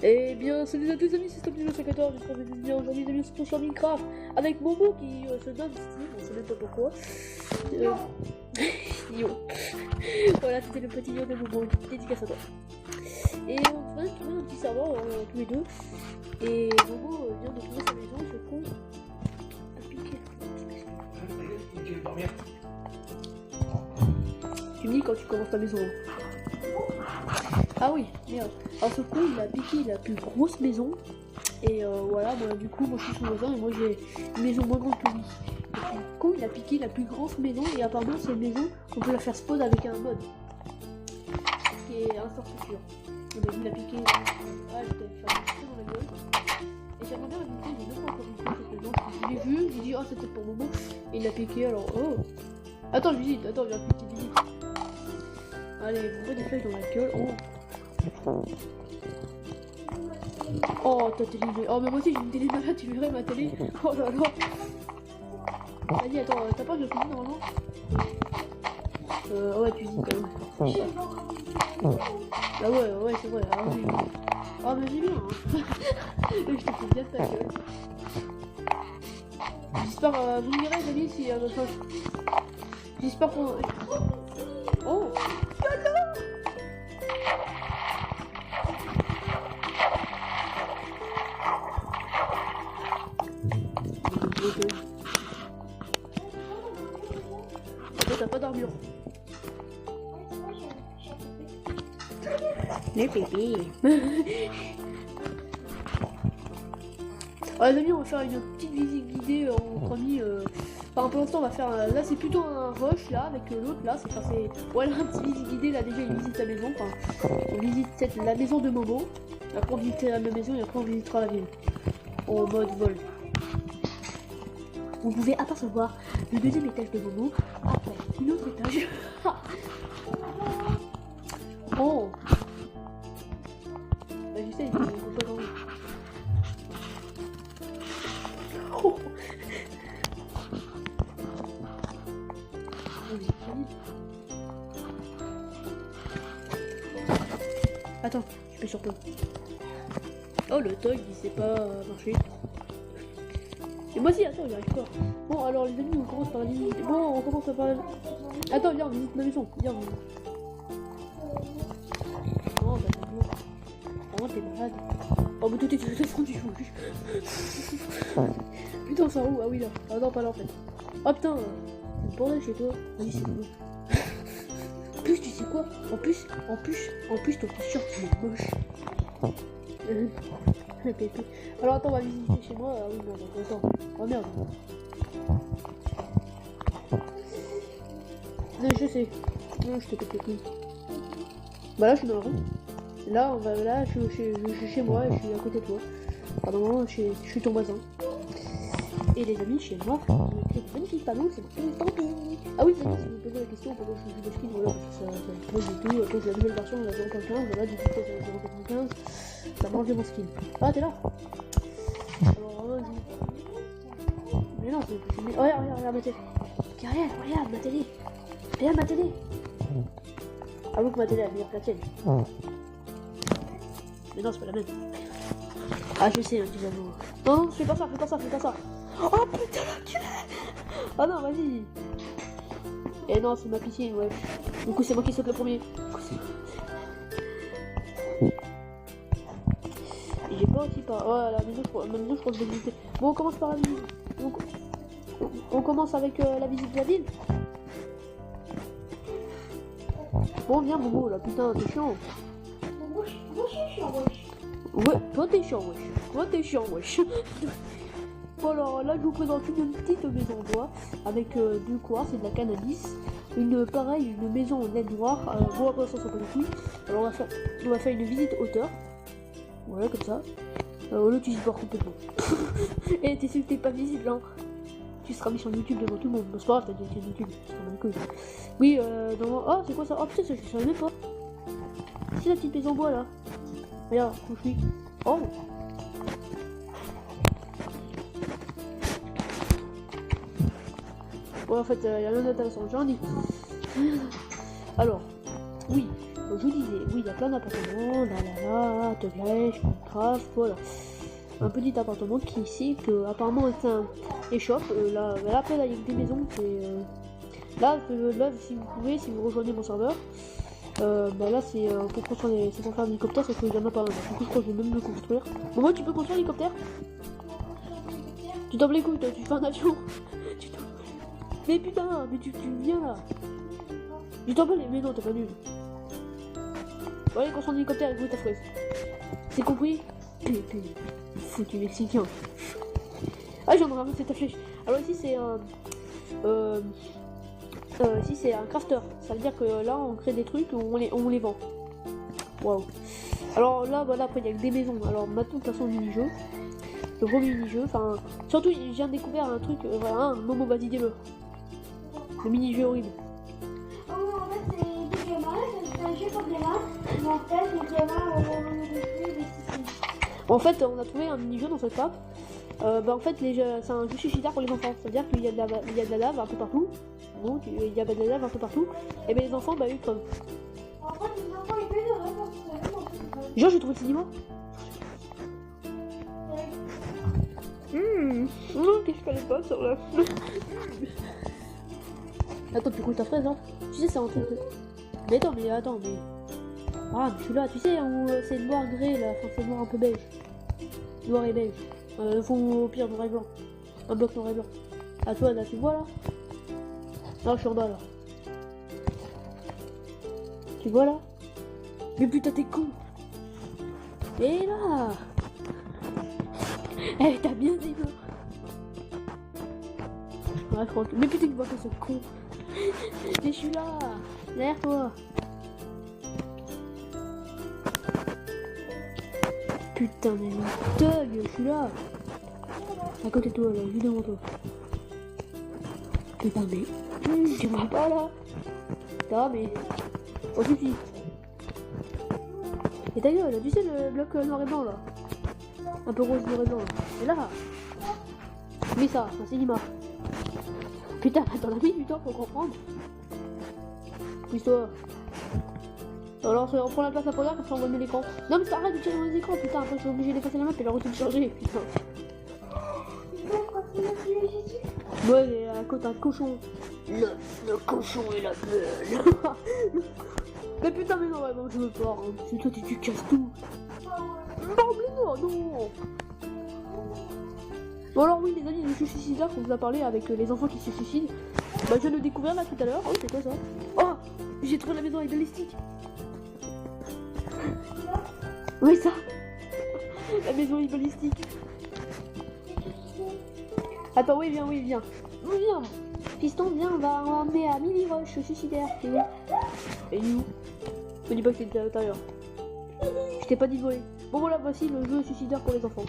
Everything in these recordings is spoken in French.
Eh bien, salut à tous amis, c'est Stop14, j'espère que vous allez bien. Aujourd'hui, les amis, on se retrouve sur Minecraft avec Momo qui se donne Steve, on sait même pas pourquoi. Yo. Voilà, c'était le petit yo de Momo, dédicace à toi. Et on vient de trouver un petit serveur tous les deux. Et Momo vient de trouver sa maison, il se compte à piquer. Tu veux dormir? Tu me dis quand tu commences ta maison. Ah oui, merde. Alors ce coup, il a piqué la plus grosse maison. Et voilà, moi, du coup, moi je suis son voisin et moi j'ai une maison moins grande que lui. Et du coup, il a piqué la plus grosse maison et apparemment c'est une maison qu'on peut la faire spawn avec un mode. Ce qui est un sort futur. Il a piqué... Ah, je t'ai fait un petit dans la gueule. Et j'aimerais bien inviter, j'ai même pas encore vu cette maison. Je l'ai vu, j'ai dit, oh c'était pour Momo. Et il l'a piqué, alors, oh. Attends, je visite, attends, viens piquer, visite. Allez, vous des flèches dans la gueule. Oh, ta télé. Oh, mais moi aussi j'ai une télé malade, tu verrais ma télé. Oh là là. Vas-y, attends, t'as pas de cuisine normalement? Ouais, cuisine quand même. Ah ouais, c'est vrai. Ah, oui. Ah, mais j'ai bien. Hein. Je te fais bien ta gueule. J'espère, vous me direz, les amis, si. J'espère qu'on. Oh! T'as pas d'armure. Les pépés. Les amis, on va faire une petite visite guidée entre amis. Enfin, pour l'instant, on va faire. Là, c'est plutôt un rush là avec l'autre là. C'est passé. Voilà, un petit visite guidée là. Déjà, il visite la maison. Enfin, on visite la maison de Momo. Après, on visitera la maison et après, on visitera la ville. En mode vol. Vous pouvez apercevoir le deuxième étage de Momo après une autre étage. Oh, bah, je sais, il faut pas dormir. Oh. Attends, je fais sur toi. Oh, le toy il sait pas marcher. Et moi aussi, attends, il arrive pas. Bon, alors les amis, on commence par la visite. Bon, on commence par la... Attends, viens, on visite ma maison. Viens, Oh, bah t'es beau. Vraiment, t'es malade. Oh, mais toi, t'es fondu. Putain, ça où? Ah oui, là. Ah non, pas là, en fait. Oh, putain, c'est le bordel chez toi. Oui, c'est beau. En plus, tu sais quoi? En plus, ton t-shirt, il est moche. Pépé. Alors attends, on va visiter chez moi. Ah oui, merde, attends. Oh merde. Non, je sais. Non, je te pète les couilles. Bah là, je suis dans la rue. Là, je suis chez moi et je suis à côté de toi. Pardon, je suis ton voisin. Et les amis, chez moi, j'ai écrit magnifique panneau, c'est marqué camping. Ah oui, les amis, si vous me posez la question pourquoi je suis de skin, voilà, parce que ça pose du tout. Après, j'ai la nouvelle version, la 0.15, voilà, du coup, c'est la 0.15. Ça m'a enlevé mon skin. Ah, t'es là? Alors, vas-y. Mais non, c'est... Oh, regarde ma télé. Regarde ma télé. Regarde ma télé. Avoue que ma télé est meilleure que la tienne. Mais non, c'est pas la même. Ah, je sais, tu avoue. Non, fais pas ça. Oh putain, l'enculé. Ah non, vas-y. Eh non, c'est ma piscine, ouais. Du coup, c'est moi qui saute le premier. Et j'ai pas aussi pas. Oh, la maison, je crois que je vais visiter. Bon, on commence par la visite. Donc, on commence avec la visite de la ville. Bon, viens, Momo, là, putain, t'es chiant. Moi, je suis chiant, wesh. Ouais, toi, t'es chiant, wesh. Bon, alors là, je vous présente une petite maison en bois avec deux quartz et de la cannabis. Une maison en laine noire. Bon, après, ça pas du tout. Alors, on va faire une visite hauteur. Voilà, comme ça. Là, tu supportes complètement. Et t'es sûr que t'es pas visible, hein. Tu seras mis sur YouTube devant tout le monde. Bon, c'est pas grave, t'as déjà été YouTube. C'est pas mal cool. Oui, oh, c'est quoi ça? Oh putain, ça, je savais même pas. C'est la petite maison en bois là. Regarde, où je suis. Oh. Bon, en fait, y a rien d'intéressant, j'en dis. Alors, oui, je vous disais, oui, il y a plein d'appartements, là, Teglèche, Minecraft, voilà. Un petit appartement qui ici, que apparemment c'est un échoppe. Là, après, là, il y a que des maisons. Là, si vous pouvez, si vous rejoignez mon serveur, là, c'est pour construire c'est pour faire un hélicoptère, sauf qu'il y en a pas un. Du coup, je crois que je vais même le construire. Bon, moi, tu peux construire un hélicoptère? Tu t'en les couilles, toi, tu fais un avion. Mais putain, mais tu viens là. Tu t'en bats les... Mais non, t'es pas nul. Bon, allez, construire un hélicoptère avec ta fraise. C'est compris? Foutu mexicain. Ah, j'en ai ramassé ta flèche. Alors ici c'est un ici c'est un crafter. Ça veut dire que là on crée des trucs où on les vend. Waouh. Alors là voilà, après il y a que des maisons. Alors maintenant de toute façon le mini-jeu. Le gros mini-jeu. Enfin surtout j'ai découvert un truc. Voilà, hein, Momo vas-y dis-le. Le mini-jeu horrible. Oh, en fait, c'est des gamins, c'est un jeu pour gamins. Mais en fait, les gamins En fait, on a trouvé un mini-jeu dans cette map. En fait, c'est un jeu suicidaire pour les enfants. C'est-à-dire qu'il y a de la lave un peu partout. Bon, il y a de la lave un peu partout. Et ben les enfants, ils crevent. En fait, les enfants, ils peuvent vraiment. Genre, j'ai trouvé le cinéma. Qu'est-ce qu'elle est pas sur là. Attends, tu coules ta fraise, hein. Tu sais, c'est un truc. Mais attends, mais. Ah, mais celui-là, tu sais, où c'est noir gris là. Enfin, c'est noir un peu beige. Noir et beige. Faut au pire noir et blanc. Un bloc noir et blanc. Ah, toi, là, tu vois là? Là, je suis en bas là. Tu vois là? Mais putain, t'es con! Et là! Eh, t'as bien dit là! Ouais, tranquille. Mais putain, tu vois que ce con! Mais je suis là! Derrière toi! Putain, mais thug, je suis là! À côté de toi, là, juste devant toi. Putain, mais. Tu vois pas là? Non, mais. Oh, suffit! Et ta gueule, tu sais le bloc noir et blanc là? Un peu rose, noir et blanc là. Et là! Mais ça, c'est un cinéma. Putain, attends, la vie du temps pour comprendre. Pousse-toi. Alors, on prend la place à première, comme ça on va mieux l'écran. Non, mais arrête de tirer dans les écrans, putain, après je suis obligé d'effacer la map et la retélécharger, putain. Ouais, mais à côté un cochon. Le cochon et la gueule. Mais putain, mais non, vraiment, je veux pas. Hein. C'est toi, tu casses tout. Non, mais non. Bon, alors, oui, les amis, le jeu suicidaire qu'on vous a parlé avec les enfants qui se suicident. Bah, je viens de le découvrir là tout à l'heure. Oh, c'est quoi ça? Oh, j'ai trouvé la maison avec balistique. Oui, ça. La maison est balistique. Attends, oui, viens. Viens. Piston, viens, on va emmener à Mini Rush suicidaire. Et où? Je me dis pas que c'était à l'intérieur. Je t'ai pas dit de voler. Bon, voilà, voici le jeu suicidaire pour les enfants.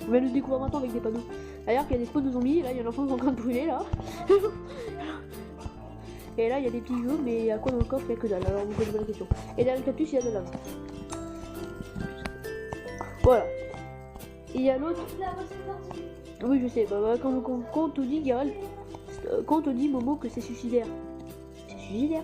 On va le découvrir maintenant avec des panneaux. D'ailleurs, il y a des spawns de zombies. Là, il y a un enfant qui est en train de brûler là. Et là, il y a des petits jeux, mais à quoi dans le coffre? Il n'y a que dalle. Alors, vous posez la question. Et derrière le cactus, il y a de la lave. Voilà. Et il y a l'autre. Oui, je sais. Quand on te dit, Garel, quand on te dit, Momo, que c'est suicidaire. C'est suicidaire.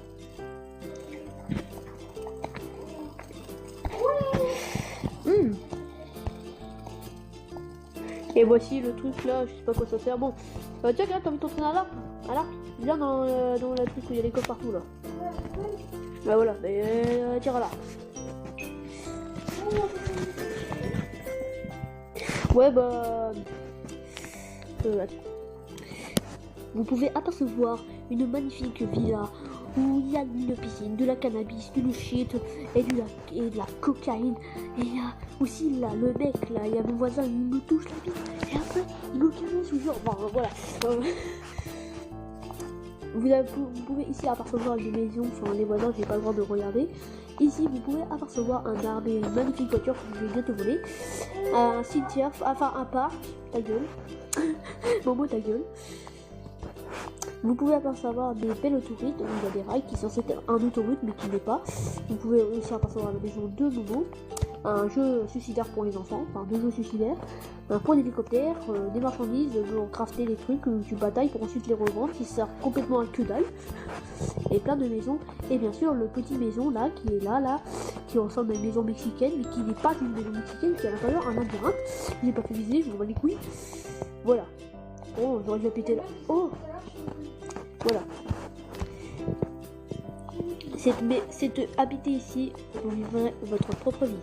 Et voici le truc là, je sais pas quoi ça sert. Bon, tiens, regarde, t'as envie de t'entraîner à l'arc? Viens dans le truc où il y a des coffres partout là. Bah voilà, tire à l'arc. Ouais, vous pouvez apercevoir une magnifique villa où il y a une piscine, de la cannabis, du shit et de la cocaïne. Et il y a aussi là le mec là, il y a mon voisin, il me touche la bite et après il me caresse toujours. Bon, voilà. Vous pouvez ici apercevoir des maisons, enfin les voisins, j'ai pas le droit de regarder. Ici vous pouvez apercevoir un arbre et une magnifique voiture que je vais bientôt voler. Un cimetière, enfin un parc, ta gueule. Momo, ta gueule. Vous pouvez apercevoir des belles autoroutes où il y a des rails qui sont censés être un autoroute mais qui n'est pas. Vous pouvez aussi apercevoir la maison de Momo. un jeu suicidaire pour les enfants, enfin 2 jeux suicidaires, un point d'hélicoptère, des marchandises pour crafter des trucs, tu batailles pour ensuite les revendre, qui sert complètement à que dalle, et plein de maisons, et bien sûr le petit maison là, qui est là, qui ressemble à une maison mexicaine, mais qui n'est pas une maison mexicaine, qui est à l'intérieur un labyrinthe, j'ai pas fait viser, je vous vois les couilles, voilà. Oh, j'aurais dû la péter là, oh, voilà. C'est habiter ici, vous vivrez votre propre vie.